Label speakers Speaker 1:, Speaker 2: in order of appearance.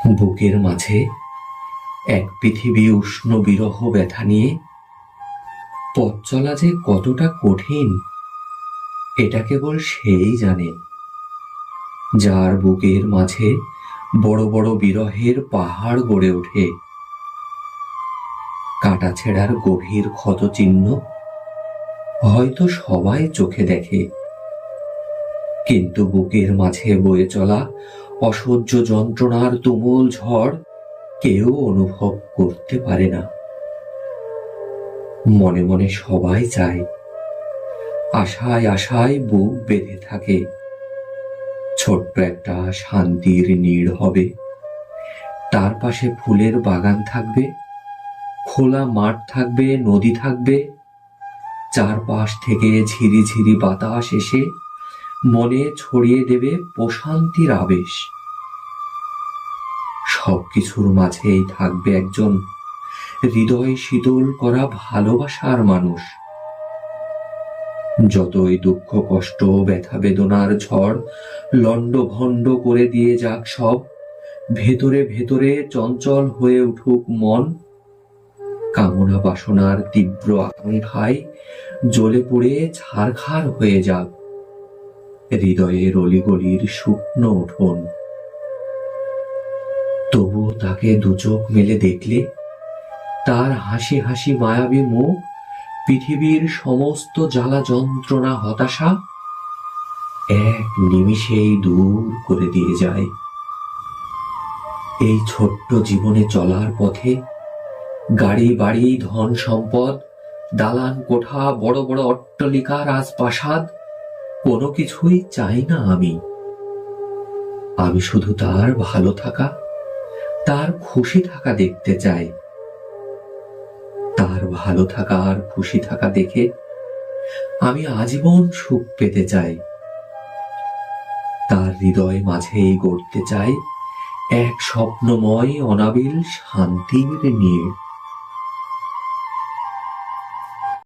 Speaker 1: বুকের মাঝে এক পৃথিবী উষ্ণ বিরহ ব্যথা নিয়ে পথ চলা যে কতটা কঠিন এটা কেবল সেই জানে, যার বুকের মাঝে বড় বড় বিরহের পাহাড় গড়ে ওঠে। কাটা ছেঁড়ার গভীর ক্ষত চিহ্ন হয়তো সবাই চোখে দেখে, কিন্তু বুকের মাঝে বয়ে চলা অসহ্য যন্ত্রণার তুমুল ঝড় কেউ অনুভব করতে পারে না। মনে মনে সবাই চায়, আশায় আশায় বুক বেঁধে থাকে, ছোট্ট একটা শান্তির নীড় হবে, তার পাশে ফুলের বাগান থাকবে, খোলা মাঠ থাকবে, নদী থাকবে, চারপাশ থেকে ঝিরিঝিরি বাতাস এসে মনে ছড়িয়ে দেবে প্রশান্তির আবেশ। সবকিছুর মাঝেই থাকবে একজন হৃদয় শীতল করা ভালোবাসার মানুষ। যতই দুঃখ কষ্ট ব্যথা বেদনার ঝড় লণ্ডভণ্ড করে দিয়ে যাক সব, ভেতরে ভেতরে চঞ্চল হয়ে উঠুক মন, কামনা বাসনার তীব্র আকাঙ্ক্ষায় জ্বলে পুড়ে ছারখার হয়ে যাক হৃদয়ের অলিগলির শুকনো উঠোন। তবুও তাকে দুচোখ মেলে দেখলে তার হাসি হাসি মায়াবী মুখ পৃথিবীর সমস্ত জ্বালা যন্ত্রণা হতাশা এক নিমিষেই দূর করে দিয়ে যায়। এই ছোট্ট জীবনে চলার পথে গাড়ি বাড়ি ধন সম্পদ দালান কোঠা বড় বড় অট্টালিকা রাজপ্রাসাদ কোনো কিছুই চাই না আমি শুধু তার ভালো থাকা, তার খুশি থাকা দেখতে চাই। তার ভালো থাকা আর খুশি থাকা দেখে আমি আজীবন সুখ পেতে চাই। তার হৃদয় মাঝেই গড়তে চাই এক স্বপ্নময় অনাবিল শান্তির নীড়।